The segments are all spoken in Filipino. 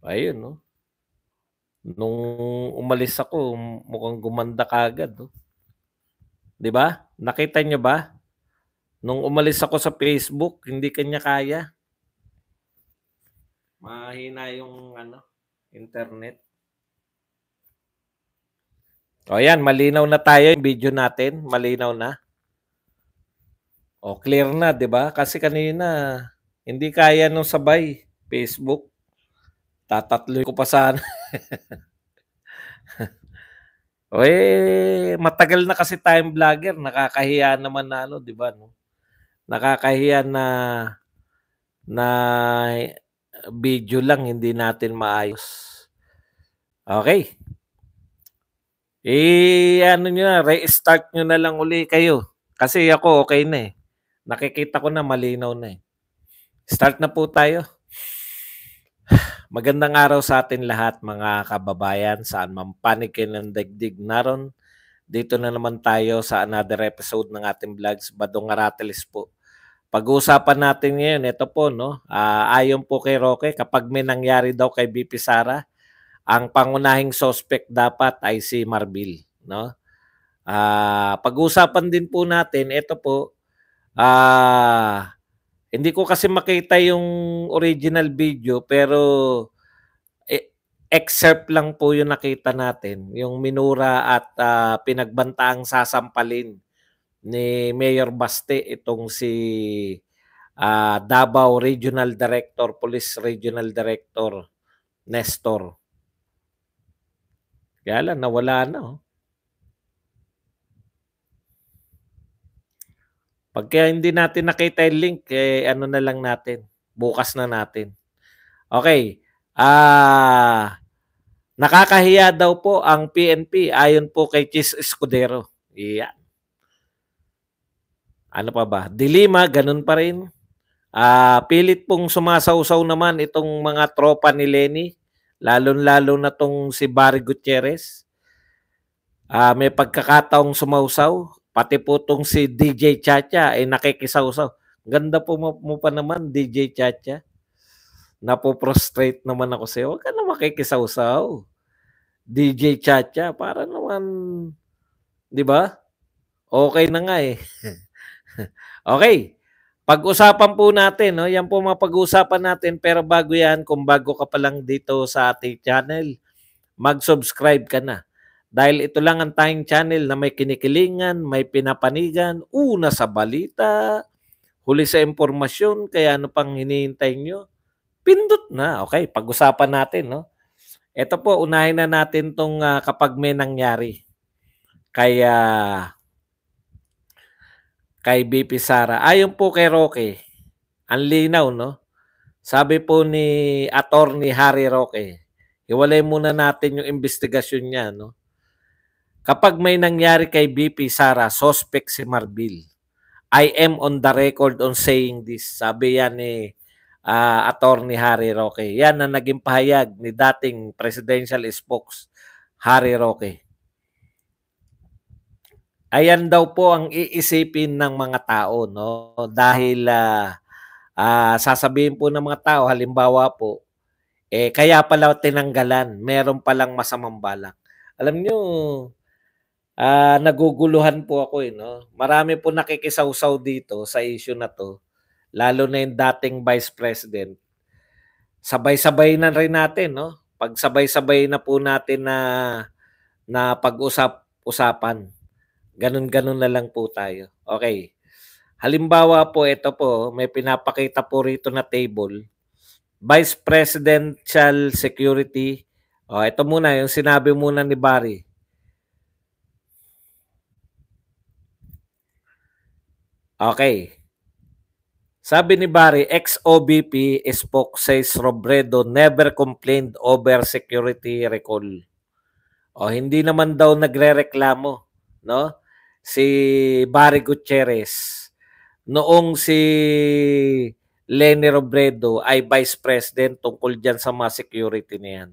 Ayun 'no. Nung umalis ako mukhang gumanda kaagad 'no, 'di ba? Nakita niyo ba? Nung umalis ako sa Facebook hindi kanya kaya. Mahina yung ano, internet. O yan, malinaw na tayo yung video natin, malinaw na. O clear na, 'di ba? Kasi kanina hindi kaya nung sabay Facebook. Tatatloy ko pa sana. O matagal na kasi tayong vlogger, nakakahiya naman na ano, 'di ba, no? Nakakahiya na video lang hindi natin maayos. Okay. Ano niyo na, restart niyo na lang uli kayo. Kasi ako okay na eh. Nakikita ko na malinaw na eh. Start na po tayo. Magandang araw sa atin lahat mga kababayan, saan man panikin ng daigdig naron. Dito na naman tayo sa another episode ng ating vlogs, Badong Aratelis po. Pag-uusapan natin ngayon, ito po, no? Ayon po kay Roque, kapag may nangyari daw kay BP Sara, ang pangunahing suspect dapat ay si Marbil, no? Pag-uusapan din po natin, ito po, hindi ko kasi makita yung original video pero excerpt lang po yung nakita natin, yung minura at pinagbantaang sasampalin ni Mayor Baste itong si Davao Regional Director, Police Regional Director Nestor. Kaya lang, nawala na. Oh. Pagka hindi natin nakita yung link, ano na lang natin. Bukas na natin. Okay. Nakakahiya daw po ang PNP ayon po kay Chis Escudero. Yan. Ano pa ba? Dilima, ganun pa rin. Pilit pong sumasawsaw naman itong mga tropa ni Lenny, lalo-lalo na tong si Barry Gutierrez. May pagkakataong sumawsaw, pati po tong si DJ Chacha ay nakikisawsaw. Ganda po mo pa naman, DJ Chacha. Napoprostrate naman ako sa'yo. Huwag ka na makikisawsaw. DJ Chacha, para naman, di ba? Okay na nga eh. Okay. Pag-usapan po natin, no? Yan po mga pag-usapan natin. Pero bago yan, kung bago ka pa lang dito sa ating channel, mag-subscribe ka na. Dahil ito lang ang tayong channel na may kinikilingan, may pinapanigan, una sa balita, huli sa impormasyon, kaya ano pang hinihintay nyo? Pindot na. Okay, pag-usapan natin, no? Ito po, unahin na natin tong kapag may nangyari. Kay BP Sara. Ayon po kay Roque, ang linaw, no? Sabi po ni Attorney Harry Roque, hiwalay muna natin yung investigasyon niya, no? Kapag may nangyari kay BP Sara, suspect si Marbil. I am on the record on saying this. Sabi yan ni Attorney Harry Roque. Yan ang naging pahayag ni dating presidential spokes Harry Roque. Ayan daw po ang iisipin ng mga tao, no? Dahil sasabihin po ng mga tao, halimbawa po, kaya pala tinanggalan, meron palang masamang balak. Alam nyo, naguguluhan po ako no? Marami po nakikisawsaw dito sa issue na to, lalo na yung dating Vice President. Sabay-sabay na rin natin, no? Pag sabay-sabay na po natin na pag-usapan. Ganun-ganun na lang po tayo. Okay. Halimbawa po, ito po, may pinapakita po rito na table. Vice Presidential Security. Ito muna, yung sinabi muna ni Barry. Okay. Sabi ni Barry, ex-OBP spoke says Robredo never complained over security recall. Hindi naman daw nagrereklamo, no? Si Barry Gutierrez. Noong si Lenny Robredo ay Vice President tungkol dyan sa mga security niyan.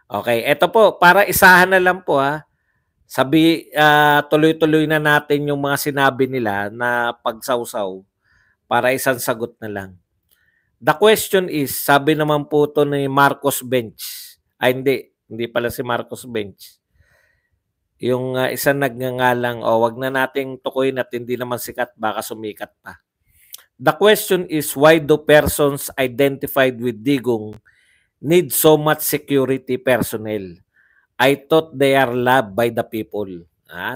Okay, eto po, para isahan na lang po tuloy-tuloy na natin yung mga sinabi nila na pagsawsaw para isang sagot na lang. The question is, sabi naman po to ni Marcos Bench. Ay, hindi pala si Marcos Bench. Yung isang nagngangalang, wag na nating tukuyin at hindi naman sikat, baka sumikat pa. The question is, why do persons identified with Digong need so much security personnel? I thought they are loved by the people.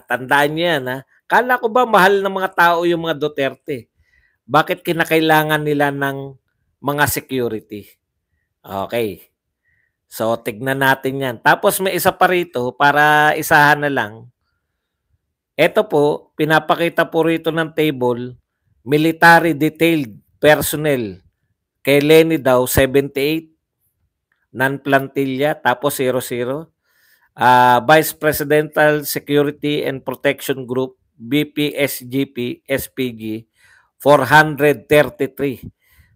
Tandaan niyo yan. Kala ko ba mahal ng mga tao yung mga Duterte? Bakit kinakailangan nila ng mga security? Okay. So, tignan natin yan. Tapos may isa pa rito para isahan na lang. Ito po, pinapakita po rito ng table, military detailed personnel. Kay Lenny daw, 78. Non-plantilla, tapos 00. Vice Presidential Security and Protection Group, BPSGP, SPG, 433.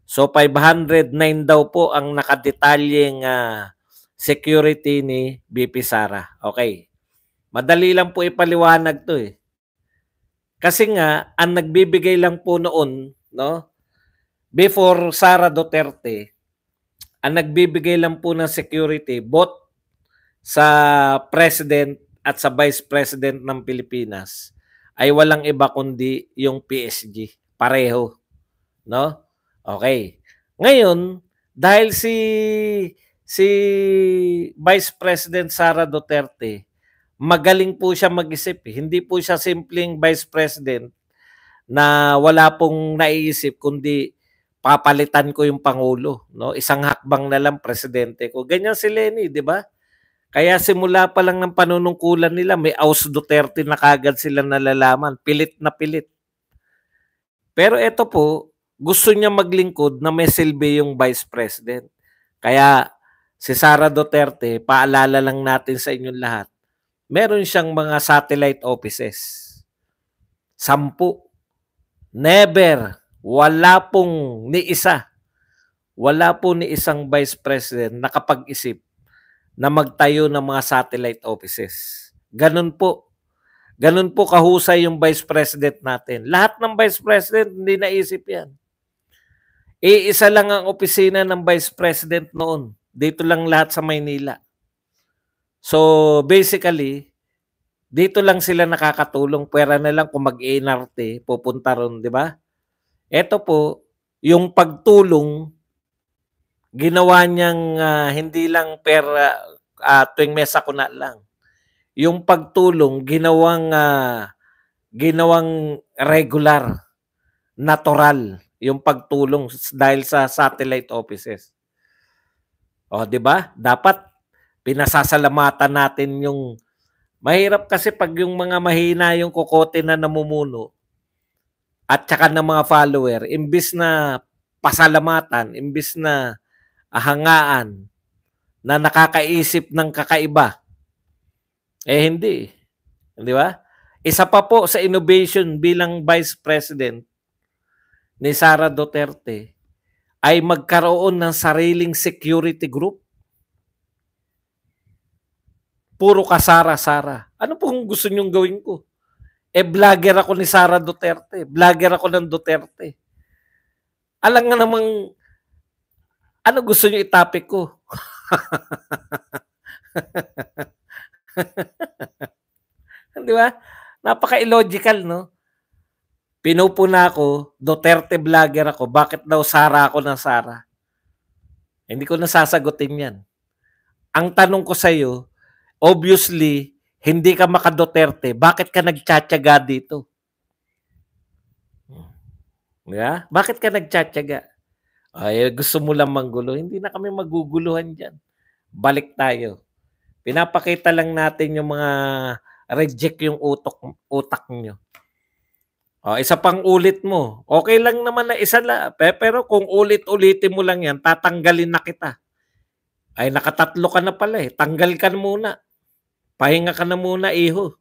So 509 daw po ang nakadetalyeng security ni BP Sara. Okay. Madali lang po ipaliwanag to eh. Kasi nga, ang nagbibigay lang po noon, no? Before Sara Duterte, ang nagbibigay lang po ng security both sa President at sa Vice President ng Pilipinas ay walang iba kundi yung PSG. Pareho. No? Okay. Ngayon, dahil si Vice President Sara Duterte, magaling po siya mag-isip. Hindi po siya simpleng Vice President na wala pong naiisip kundi papalitan ko yung Pangulo. No? Isang hakbang na lang presidente ko. Ganyan si Lenny, di ba? Kaya simula pa lang ng panunungkulan nila, may Aus Duterte na kagad sila nalalaman. Pilit na pilit. Pero ito po, gusto niya maglingkod na may silbi yung Vice President. Kaya si Sara Duterte, paalala lang natin sa inyong lahat, meron siyang mga satellite offices. 10. Never. Wala pong ni isa. Wala po ni isang Vice President nakapag-isip na magtayo ng mga satellite offices. Ganun po. Ganun po kahusay yung Vice President natin. Lahat ng Vice President hindi naisip yan. Iisa lang ang opisina ng Vice President noon. Dito lang lahat sa Maynila. So basically, dito lang sila nakakatulong. Pwera na lang kung mag-NRT, pupunta ron, di ba? Ito po, yung pagtulong, ginawa niyang hindi lang tuwing mesa ko na lang. Yung pagtulong, ginawang regular, natural, yung pagtulong dahil sa satellite offices. O, di ba? Dapat pinasasalamatan natin yung mahirap kasi pag yung mga mahina yung kokote na namumuno at saka ng mga follower, imbis na pasalamatan, imbis na hangaan na nakakaisip ng kakaiba, hindi. Di ba? Isa pa po sa innovation bilang Vice President ni Sara Duterte ay magkaroon ng sariling security group. Puro ka Sara. Ano pong gusto nyong gawin ko? Vlogger ako ni Sara Duterte. Vlogger ako ng Duterte. Alam nga namang ano gusto nyo itapik ko? Di ba? Napaka-illogical, no? Pinupuna ako, Duterte vlogger ako, bakit daw Sara ako ng Sara? Hindi ko nasasagutin yan. Ang tanong ko sa iyo, obviously, hindi ka maka-Duterte, bakit ka nagtsatsaga dito? Yeah? Bakit ka nagtsatsaga? Ay, gusto mo lang manggulo, hindi na kami maguguluhan dyan. Balik tayo. Pinapakita lang natin yung mga reject yung utak nyo. Isa pang ulit mo. Okay lang naman na isa lang. Pero kung ulit-ulitin mo lang yan, tatanggalin na kita. Ay, nakatatlo ka na pala eh. Tanggal ka na muna. Pahinga ka na muna, iho.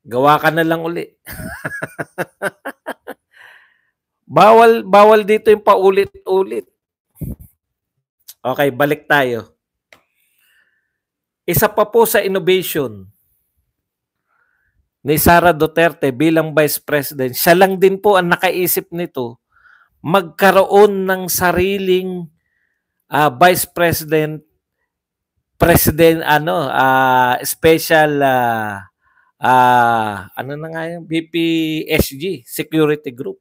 Gawa ka na lang uli. Bawal dito yung paulit-ulit. Okay, balik tayo. Isa pa po sa innovation ni Sara Duterte bilang Vice President, siya lang din po ang nakaisip nito magkaroon ng sariling Vice President, special ano na nga yung BPSG, Security Group,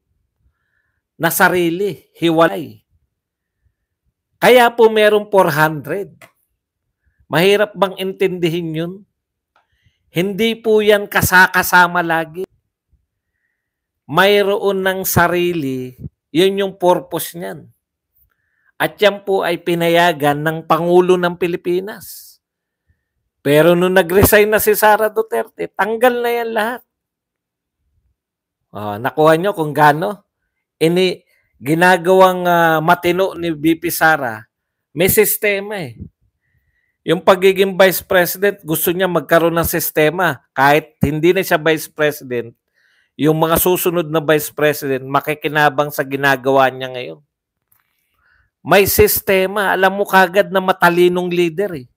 na sarili, hiwalay. Kaya po merong 400. Mahirap bang intindihin yun? Hindi po yan kasama lagi. Mayroon ng sarili, yun yung purpose niyan. At yan po ay pinayagan ng Pangulo ng Pilipinas. Pero nung nag-resign na si Sara Duterte, tanggal na yan lahat. Nakuha nyo kung gaano? Ginagawang matino ni VP Sara, may sistema eh. Yung pagiging Vice President, gusto niya magkaroon ng sistema. Kahit hindi na siya Vice President, yung mga susunod na Vice President, makikinabang sa ginagawa niya ngayon. May sistema. Alam mo kagad na matalinong leader eh.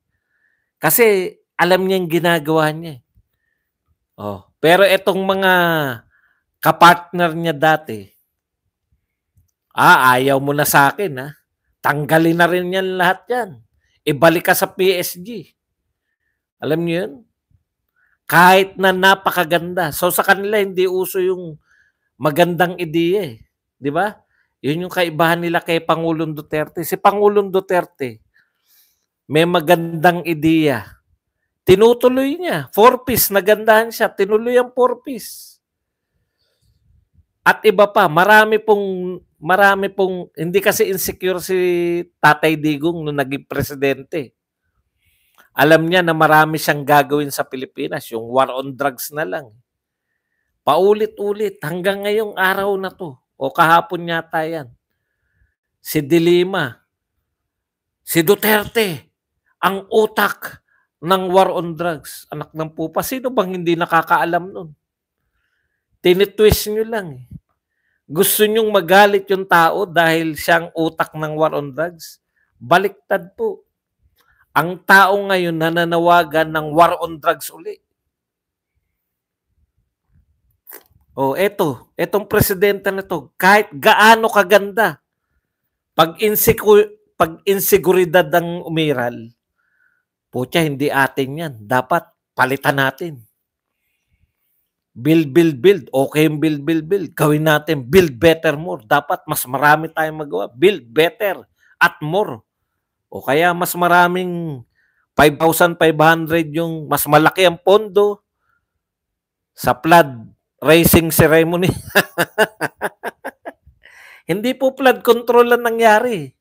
Kasi alam niya yung ginagawa niya. Pero itong mga kapartner niya dati, ayaw mo na sa akin ha. Tanggalin na rin yan lahat yan. Ibalik ka sa PSG. Alam niyo yun? Kahit na napakaganda. So sa kanila hindi uso yung magandang ideya eh. Di ba? Yun yung kaibahan nila kay Pangulong Duterte. Si Pangulong Duterte, may magandang ideya. Tinutuloy niya. 4-piece, nagandahan siya. Tinuloy ang 4-piece. At iba pa, marami pong, hindi kasi insecure si Tatay Digong nung naging presidente. Alam niya na marami siyang gagawin sa Pilipinas, yung war on drugs na lang. Paulit-ulit, hanggang ngayong araw na to, o kahapon yata yan. Si Dilima, si Duterte, ang utak ng war on drugs. Anak ng pupa, sino bang hindi nakakaalam nun? Tinitwist nyo lang eh. Gusto nyong magalit yung tao dahil siyang utak ng war on drugs? Baliktad po. Ang tao ngayon nananawagan ng war on drugs uli. Etong presidente na to, kahit gaano kaganda, pag insiguridad ang umiral, putya, hindi atin yan. Dapat palitan natin. Build. Okay yung build. Gawin natin, build better more. Dapat mas marami tayong magawa. Build better at more. O kaya mas maraming 5,500 yung mas malaki ang pondo sa flood raising ceremony. Hindi po flood control ang nangyari.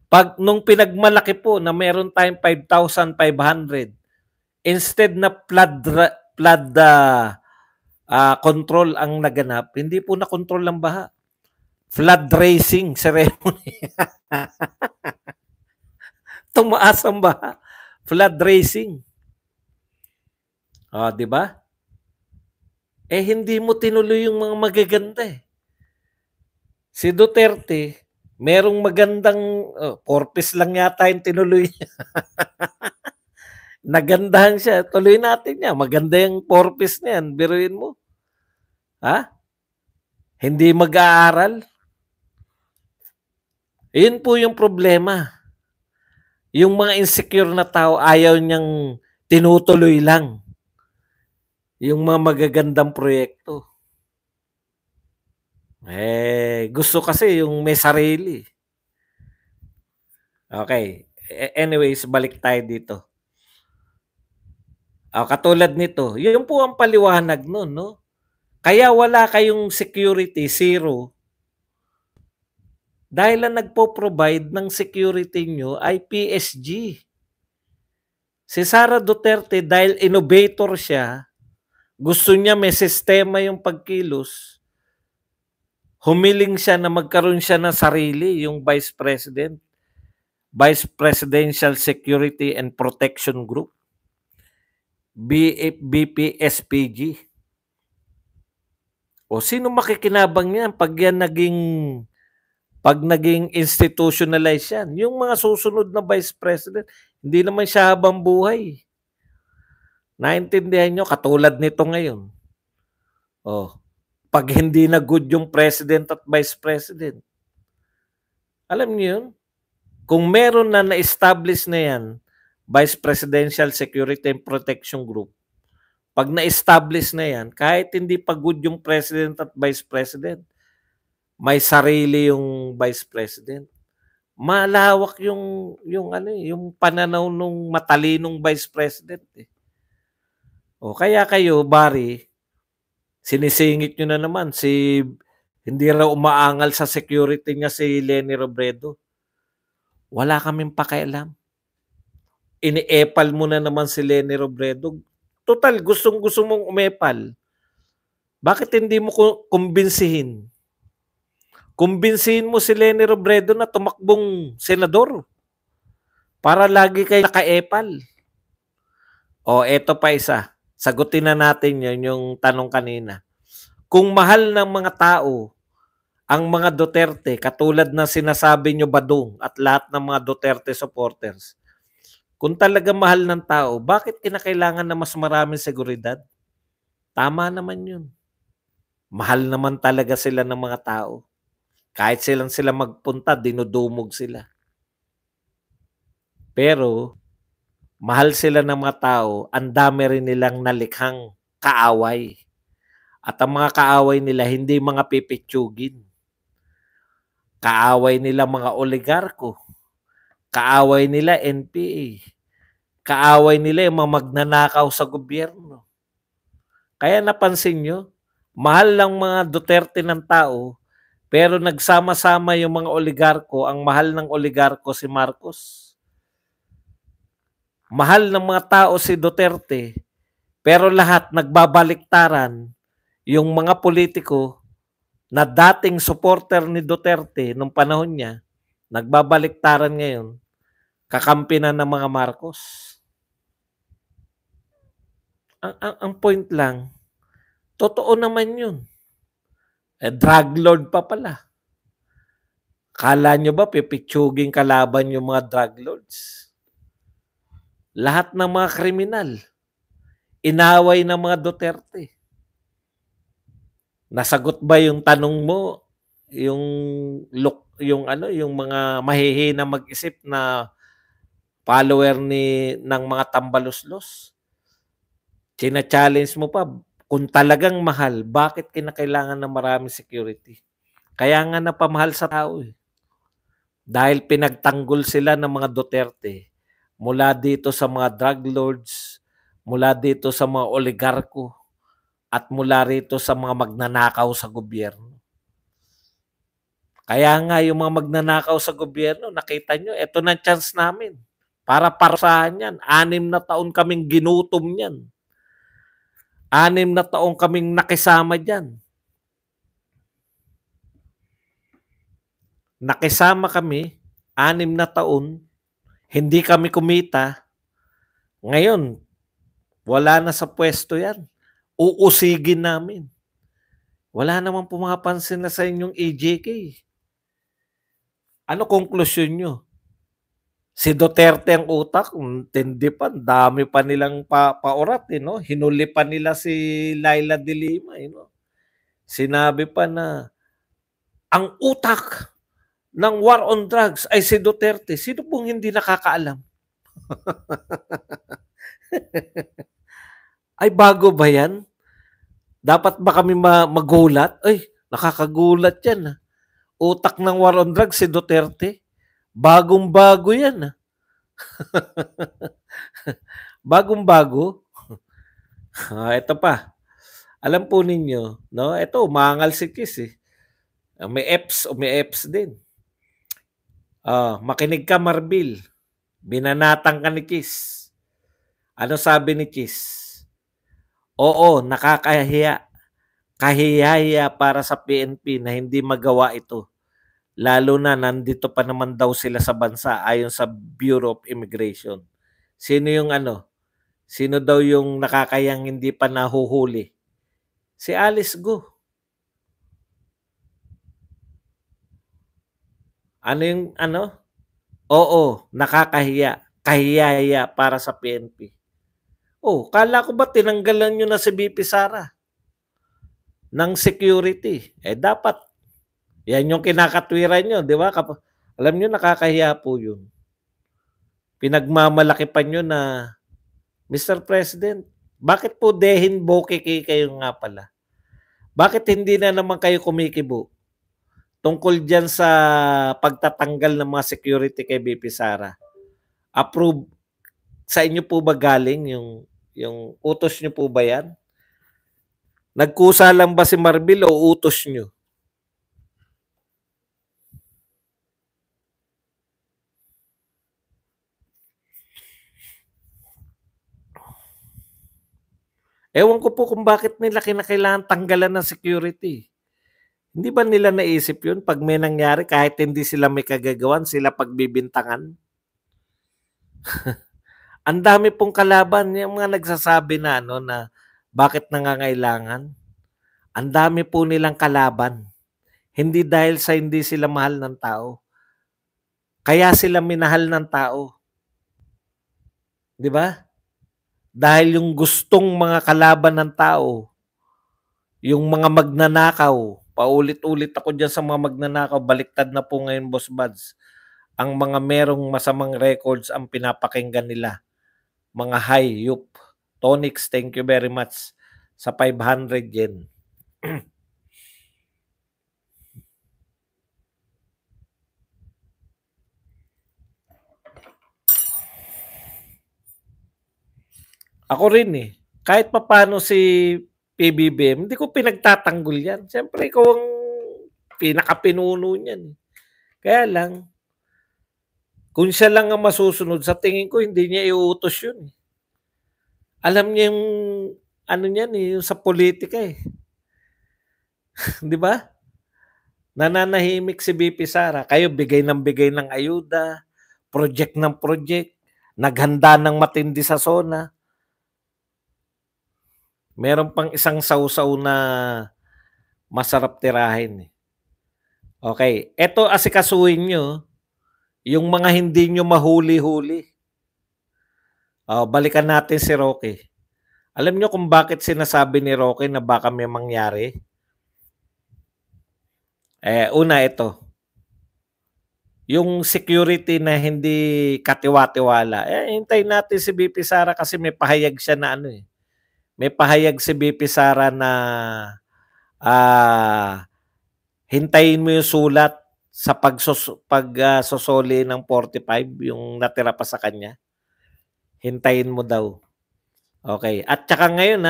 Pag nung pinagmalaki po na meron tayong 5,500, instead na flood control ang naganap, hindi po na-control ang baha. Flood raising ceremony. Tumaas ang baha. Flood raising. Di ba? Hindi mo tinuloy yung mga magaganda eh. Si Duterte, merong magandang 4-piece lang yata yung tinuloy niya. Nagandahan siya. Tuloy natin niya. Maganda yung 4-piece niyan. Biruin mo. Hindi mag-aaral. Yun po yung problema. Yung mga insecure na tao, ayaw niyang tinutuloy lang yung mga magagandang proyekto. Gusto kasi yung may sarili. Okay. Anyways, balik tayo dito. Katulad nito, yun po ang paliwanag nun, no? Kaya wala kayong security, zero. Dahil ang nagpo-provide ng security nyo ay PSG. Si Sara Duterte, dahil innovator siya, gusto niya may sistema yung pagkilos, humiling siya na magkaroon siya ng sarili, yung Vice President, Vice Presidential Security and Protection Group, BPSPG. Sino makikinabang niyan pag naging institutionalized yan? Yung mga susunod na Vice President, hindi naman siya habang buhay. Naintindihan nyo, katulad nito ngayon. pag hindi na good yung president at vice president. Alam niyo yun? Kung meron na na-establish na yan, Vice Presidential Security and Protection Group, pag na-establish na yan, kahit hindi pa good yung president at vice president, may sarili yung vice president. Malawak yung pananaw ng matalinong vice president. O kaya kayo, Barry, sinisingit nyo na naman hindi raw umaangal sa security niya si Leni Robredo. Wala kaming pakialam. Ini-epal mo na naman si Leni Robredo. Total, gustong-gusto mong umepal. Bakit hindi mo kumbinsihin? Kumbinsihin mo si Leni Robredo na tumakbong senador para lagi kayo naka-epal. O, eto pa isa. Sagutin na natin yung tanong kanina. Kung mahal ng mga tao ang mga Duterte, katulad na sinasabi nyo Badong at lahat ng mga Duterte supporters, kung talaga mahal ng tao, bakit kinakailangan na mas maraming seguridad? Tama naman yun. Mahal naman talaga sila ng mga tao. Kahit sila magpunta, dinudumog sila. Pero, mahal sila ng mga tao, ang dami rin nilang nalikhang kaaway. At ang mga kaaway nila, hindi mga pipitsugin. Kaaway nila mga oligarko. Kaaway nila NPA. Kaaway nila yung mga magnanakaw sa gobyerno. Kaya napansin nyo, mahal lang mga Duterte ng tao, pero nagsama-sama yung mga oligarko, ang mahal ng oligarko si Marcos. Mahal ng mga tao si Duterte, pero lahat nagbabaliktaran yung mga politiko na dating supporter ni Duterte nung panahon niya, nagbabaliktaran ngayon, kakampi na ng mga Marcos. Ang point lang, totoo naman yun. Drug lord pa pala. Kala nyo ba pipitsuging kalaban yung mga drug lords? Lahat ng mga kriminal, inaway ng mga Duterte. Nasagot ba yung tanong mo, yung mga mahihina mag-isip na follower ng mga tambaluslos? China-challenge mo pa, kung talagang mahal, bakit kinakailangan ng maraming security? Kaya nga napamahal sa tao eh. Dahil pinagtanggol sila ng mga Duterte mula dito sa mga drug lords, mula dito sa mga oligarko, at mula rito sa mga magnanakaw sa gobyerno. Kaya nga yung mga magnanakaw sa gobyerno, nakita nyo, eto na chance namin para parusahan yan. 6 na taon kaming ginutom yan. 6 na taon kaming nakisama dyan. Nakisama kami, 6 na taon, hindi kami kumita. Ngayon, wala na sa pwesto yan. Uusigin namin. Wala namang pumapansin na sa inyong EJK. Ano konklusyon nyo? Si Duterte ang utak, hindi pa, dami pa nilang paurat, no? Hinuli pa nila si Laila de Lima, no? Sinabi pa na ang utak ng war on drugs ay si Duterte. Sino pong hindi nakakaalam? Ay, bago ba yan? Dapat ba kami magulat? Ay, nakakagulat yan. Utak ng war on drugs si Duterte. Bagong-bago yan. Bagong-bago. Ito pa. Alam po ninyo, no? Ito, umangal si Kiss eh. May EPS din. Makinig ka, Marbil. Binanatang ka ni Kiss. Ano sabi ni Kiss? Oo, nakakahiya. Kahihiya para sa PNP na hindi magawa ito. Lalo na nandito pa naman daw sila sa bansa ayon sa Bureau of Immigration. Sino daw yung nakakayang hindi pa nahuhuli? Si Alice Go. Oo, nakakahiya. Kahihiya para sa PNP. Oh, kala ko ba tinanggalan nyo na si BP Sara? ng security. Dapat, yan yung kinakatwiran nyo, di ba? Alam nyo, nakakahiya po yun. Pinagmamalaki pa nyo na, Mr. President, bakit po dehin bokeke kayo nga pala? Bakit hindi na naman kayo kumikibo tungkol dyan sa pagtatanggal ng mga security kay BP Sara? Approve sa inyo po ba galing yung utos nyo po ba yan? Nagkusa lang ba si Marbil o utos nyo? Ewan ko po kung bakit nila kinakailangan tanggalan ng security. Hindi ba nila naisip yun? Pag may nangyari, kahit hindi sila may kagagawan, sila pagbibintangan. Ang dami pong kalaban, yung mga nagsasabi na, na bakit nangangailangan. Ang dami po nilang kalaban. Hindi dahil sa hindi sila mahal ng tao. Kaya sila minahal ng tao. Di ba? Dahil yung gustong mga kalaban ng tao, yung mga magnanakaw, paulit-ulit ako dyan sa mga magnanakaw, baliktad na po ngayon, Boss Buds. Ang mga merong masamang records ang pinapakinggan nila. Mga hayop. Tonix, thank you very much sa 500 yen. Ako rin eh. Kahit papano si PBBM, hindi ko pinagtatanggol yan. Siyempre, ikaw ang pinakapinuno niyan. Kaya lang, kung siya lang ang masusunod, sa tingin ko, hindi niya iuutos yun. Alam niya yung, ano niyan eh, yung sa politika eh. Di ba? Nananahimik si BP Sara. Kayo bigay ng ayuda, project ng project, naghanda ng matindi sa SONA. Meron pang isang sausaw na masarap tirahin. Okay. Ito asikasuhin nyo, yung mga hindi nyo mahuli-huli. Balikan natin si Roque. Alam nyo kung bakit sinasabi ni Roque na baka may mangyari? Una ito. Yung security na hindi katiwa-tiwala. Hintayin natin si BP Sara kasi may pahayag siya na ano eh. May pahayag si BP Sara na hintayin mo yung sulat sa pagsosoli ng 45, yung natira pa sa kanya. Hintayin mo daw. Okay. At saka ngayon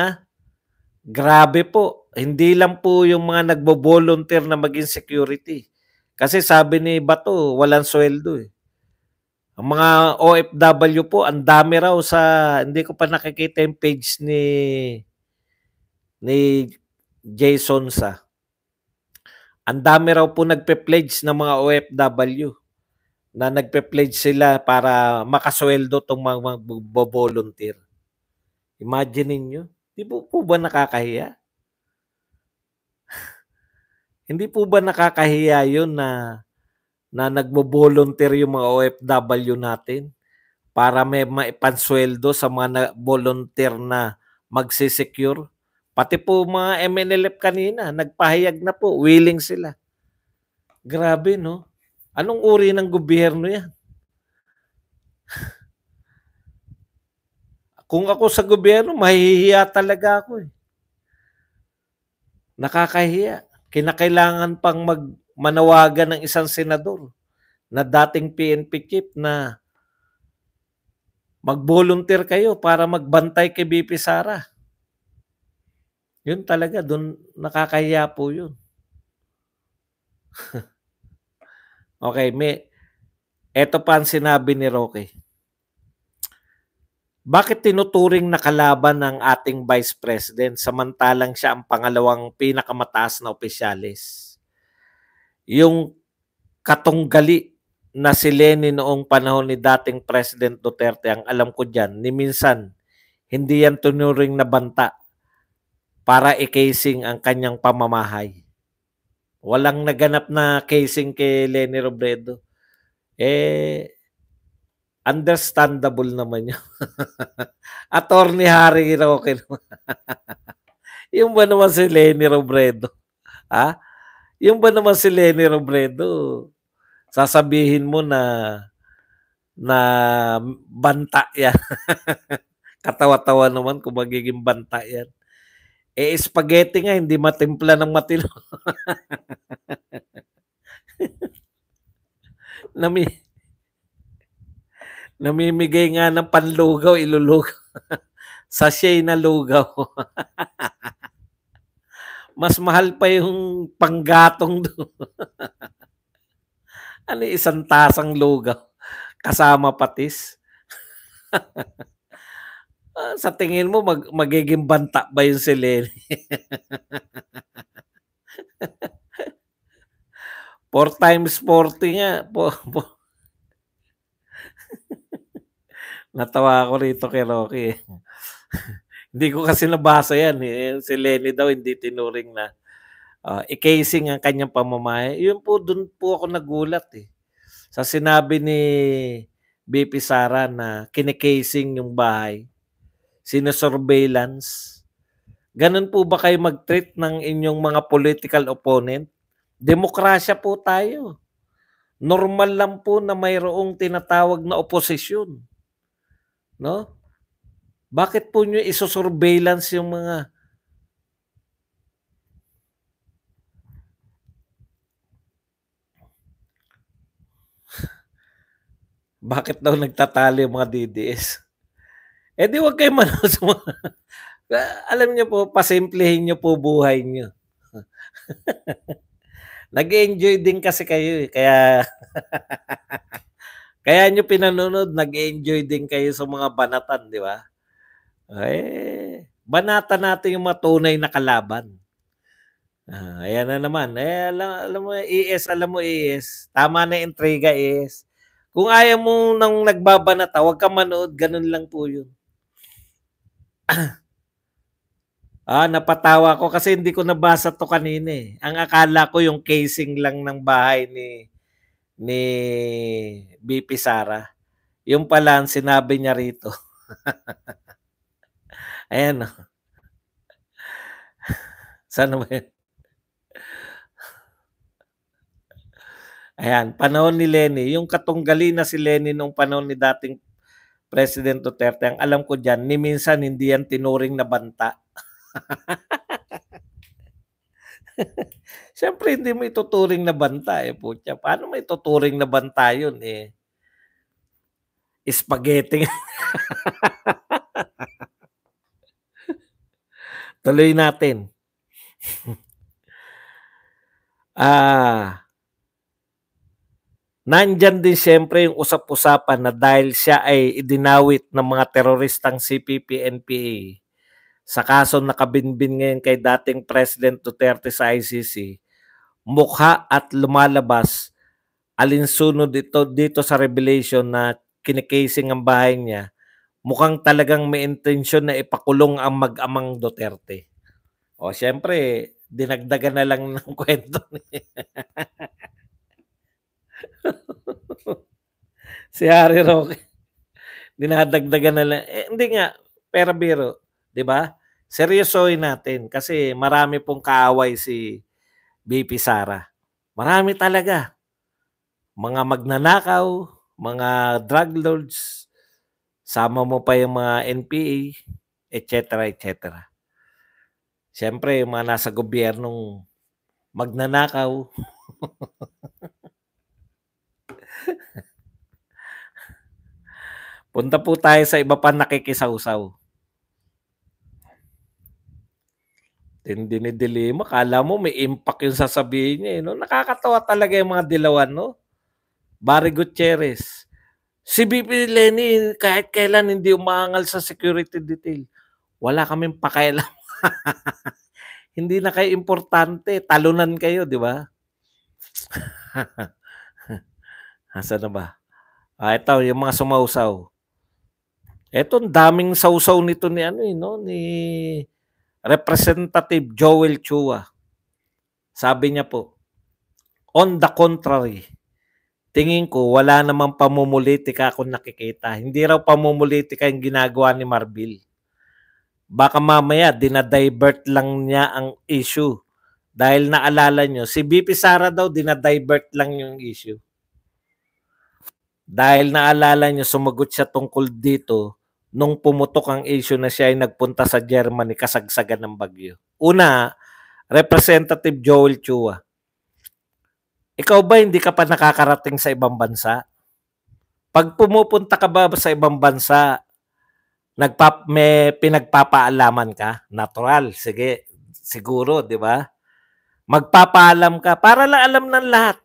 grabe po. Hindi lang po yung mga nagbo-volunteer na maging security. Kasi sabi ni Bato, walang sweldo eh. Ang mga OFW po, ang dami raw sa, hindi ko pa nakikita yung page ni Jason sa. Ang dami raw po nagpe-pledge ng mga OFW na nagpe-pledge sila para makasweldo tong mga volunteer. Imagine niyo, di po ba nakakahiya? Hindi po ba nakakahiya yun na nagbo-volunteer yung mga OFW natin para may maipansweldo sa mga volunteer na magsisecure? Pati po mga MNLF kanina, nagpahayag na po, willing sila. Grabe, no? Anong uri ng gobyerno yan? Kung ako sa gobyerno, mahihiya talaga ako eh. Nakakahiya. Kinakailangan pang manawagan ng isang senador na dating PNP chief na mag-volunteer kayo para magbantay kay BP Sara. Yun talaga, doon nakakahiya po yun. Okay, eto pa ang sinabi ni Roque. Bakit tinuturing na kalaban ng ating Vice President samantalang siya ang pangalawang pinakamataas na opisyalis? Yung katunggali na si Lenny noong panahon ni dating President Duterte, ang alam ko dyan, ni minsan, hindi yan tunuring na banta para i-casing ang kanyang pamamahay. Walang naganap na casing kay Lenny Robredo. Understandable naman yun. Attorney Harry Roque. Yung ba naman si Leni Robredo? Ha? Yung ba naman si Leni Robredo, sasabihin mo na banta yan. Katawa-tawa naman kung magiging banta yan. Eh, spaghetti nga, hindi matimpla ng matino. Nami, namimigay nga ng panlugaw, ilulugaw. Sachet na lugaw. Mas mahal pa yung panggatong doon. Ano, isang tasang lugaw. Kasama patis. Sa tingin mo, magiging banta ba yung si Lenny? 4 times 40 nga. Natawa ako rito kay Rocky. Hindi ko kasi nabasa yan. Si Lenny daw hindi tinuring na i-casing ang kanyang pamamahay. Yun po, dun po ako nagulat eh. Sa sinabi ni BP Sara na kinikasing yung bahay, sinosurveillance. Ganun po ba kayo mag-treat ng inyong mga political opponent? Demokrasya po tayo. Normal lang po na mayroong tinatawag na oposisyon. No? Bakit po nyo isosurveillance yung mga bakit daw nagtatalo yung mga DDS? Eh di wag kayo manood sa mga alam niyo po, pasimplihin niyo po buhay niyo. Nag-enjoy din kasi kayo eh. Kaya niyo pinanonood, nag-enjoy din kayo sa mga banatan, di ba? Eh, banatan natin yung matunay na kalaban. Ayan na naman. Eh, alam mo, ES. Tama na intriga, ES. Kung ayaw mo nang nagbabanata, huwag ka manood. Ganun lang po yun. Napatawa ko kasi hindi ko nabasa to kanina eh. Ang akala ko yung casing lang ng bahay ni BP Sara. Yung pala ang sinabi niya rito. Ayan o. Sana ba yun? Ayan, panahon ni Lenny. Yung katunggali na si Lenny nung panahon ni dating President Duterte, ang alam ko dyan, ni minsan hindi yan tinuring na banta. Siyempre, hindi mo ituturing na banta eh, putya. Paano mo ituturing na banta yun eh? Spaghetti. Tuloy natin. Nandyan din siyempre yung usap-usapan na dahil siya ay idinawit ng mga teroristang CPP-NPA sa kaso nakabinbin ngayon kay dating President Duterte sa ICC, mukha at lumalabas alinsunod dito sa revelation na kinikasing ang bahay niya, mukhang talagang may intensyon na ipakulong ang mag-amang Duterte. O siyempre, dinagdagan na lang ng kwento niya. Si Harry Roque, dinadagdagan na lang. Eh, hindi nga, pera biro, di ba? Seryosohin natin kasi marami pong kaaway si BP Sara. Marami talaga. Mga magnanakaw, mga drug lords, sama mo pa yung mga NPA, etc. Siyempre, yung mga nasa gobyernong magnanakaw. Punta po tayo sa iba pa nakikisawsaw. Dinidilima, kala mo may impact yung sasabihin niya. No? Nakakatawa talaga yung mga dilawan, no? Barry Gutierrez. Si BP Lenny, kahit kailan hindi umaangal sa security detail. Wala kaming pakialam. Hindi na kayo importante. Talunan kayo, di ba? Asa na ba? Ito, yung mga sumausaw. Ito, daming sausaw nito ni Representative Joel Chua. Sabi niya po, on the contrary, tingin ko wala namang pamumulitika akong nakikita. Hindi raw pamumulitika yung ginagawa ni Marbil. Baka mamaya dinadivert lang niya ang issue. Dahil naalala nyo, si BP Sara daw dinadivert lang yung issue. Dahil naalala nyo, sumagot siya tungkol dito nung pumutok ang issue na siya ay nagpunta sa Germany kasagsagan ng bagyo. Una, Representative Joel Chua. Ikaw ba hindi ka pa nakakarating sa ibang bansa? Pag pumupunta ka ba sa ibang bansa, may pinagpapaalaman ka? Natural, sige, siguro, di ba? Magpapaalam ka para lang alam ng lahat.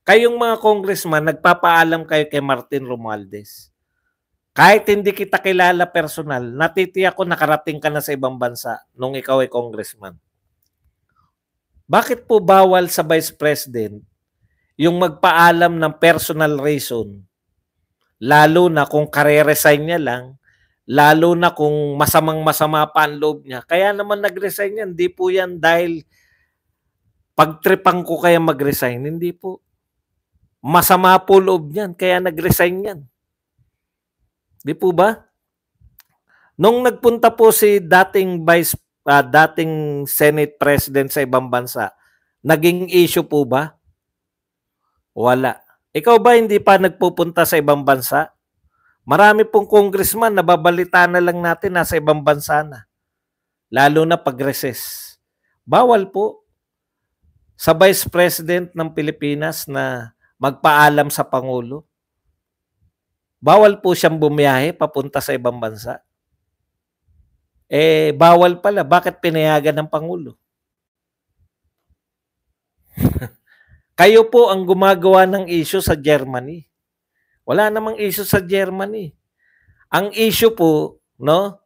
Kayong mga congressman, nagpapaalam kayo kay Martin Romualdez. Kahit hindi kita kilala personal, natitiyak ko nakarating ka na sa ibang bansa nung ikaw ay congressman. Bakit po bawal sa Vice President yung magpaalam ng personal reason? Lalo na kung kare-resign niya lang, lalo na kung masamang-masama pa ang loob niya. Kaya naman nag-resign yan. Hindi po yan dahil pagtripang ko kaya mag-resign. Hindi po. Masama po loob niyan, kaya nag-resign yan. Di po ba? Nung nagpunta po si dating Senate President sa ibang bansa, naging issue po ba? Wala. Ikaw ba hindi pa nagpupunta sa ibang bansa? Marami pong congressman, nababalita na lang natin nasa ibang bansa na. Lalo na pag-recess. Bawal po sa Vice President ng Pilipinas na magpaalam sa Pangulo. Bawal po siyang bumiyahe papunta sa ibang bansa. Bawal pala. Bakit pinayagan ng Pangulo? Kayo po ang gumagawa ng issue sa Germany. Wala namang issue sa Germany. Ang issue po, no?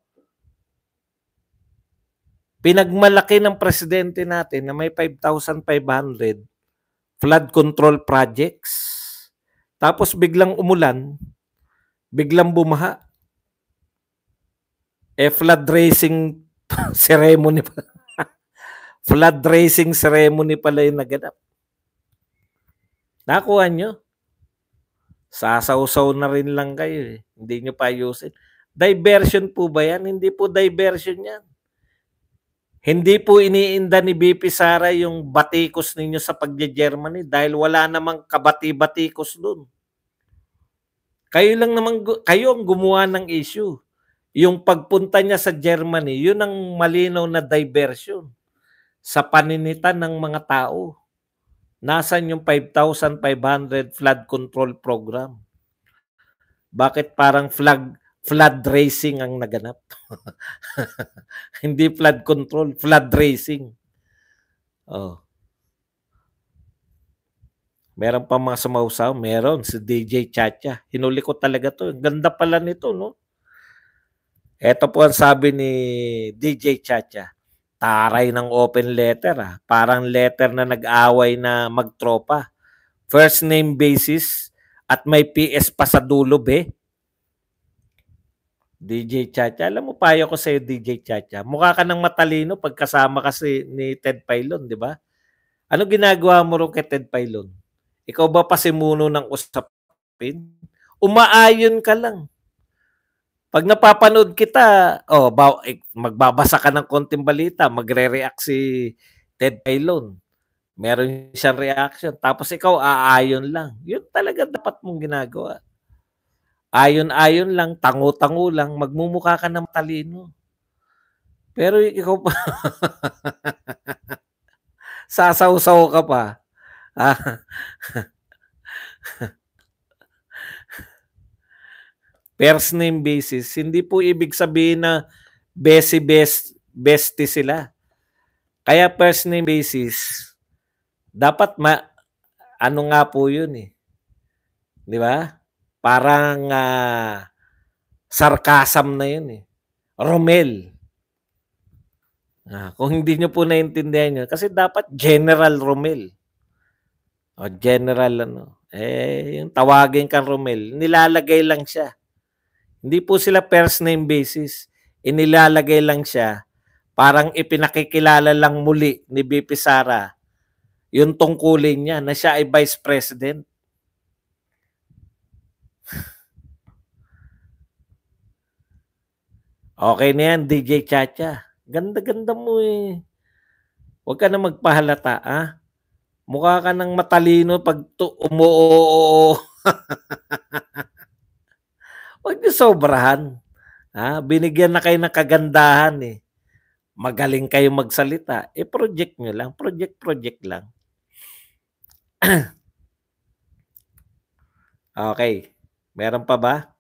Pinagmalaki ng presidente natin na may 5,500 flood control projects. Tapos biglang umulan, biglang bumaha. Flood racing ceremony pa. Flood racing ceremony pala yung naganap. Nakuha nyo? Sasaw-saw na rin lang kayo eh. Hindi nyo pa ayusin. Diversion po ba yan? Hindi po diversion yan. Hindi po iniinda ni BP Sara yung batikos ninyo sa pagje-Germany dahil wala namang kabati-batikos doon. Kayo lang naman, kayo ang gumawa ng issue. Yung pagpunta niya sa Germany, yun ang malinaw na diversion sa paninitan ng mga tao. Nasaan yung 5,500 flood control program? Bakit parang flood racing ang naganap? Hindi flood control, flood racing. Oh. Meron pa mga sumausaw? Meron. Si DJ Chacha. Hinuli ko talaga to. Ganda pala nito, no? Ito po ang sabi ni DJ Chacha. Taray ng open letter, ah. Parang letter na nag-away na magtropa. First name basis at may PS pa sa dulo, be. DJ Chacha. Alam mo, payo ko sa'yo, DJ Chacha. Mukha ka ng matalino pagkasama kasi ni Ted Pailon, di ba? Ano ginagawa mo rin kay Ted Pailon? Ikaw ba pasimuno ng usapin? Umaayon ka lang. Pag napapanood kita, magbabasa ka ng konting balita, magre-react si Ted Pailon. Meron siyang reaction. Tapos ikaw, aayon lang. Yun talaga dapat mong ginagawa. Ayon-ayon lang, tango-tango lang, magmumukha ka ng talino. Pero ikaw pa, sasaw-saw ka pa. First name basis, hindi po ibig sabihin na bestie sila. Kaya first name basis, dapat ano nga po yun eh. Di ba? Parang sarcasm na yun eh. Romel. Kung hindi nyo po naintindihan yun, kasi dapat General Romel. O General ano. Yung tawagin kang Romel, nilalagay lang siya. Hindi po sila first name basis. Inilalagay lang siya. Parang ipinakikilala lang muli ni BP Sara yung tungkulin niya na siya ay Vice President. Okay na yan, DJ Chacha. Ganda-ganda mo eh. Huwag ka na magpahalata, ah. Mukha ka ng matalino pag umuoo. Huwag niyo sobrahan. Binigyan na kayo ng kagandahan eh. Magaling kayo magsalita. Project nyo lang. Project lang. Okay. Meron pa ba?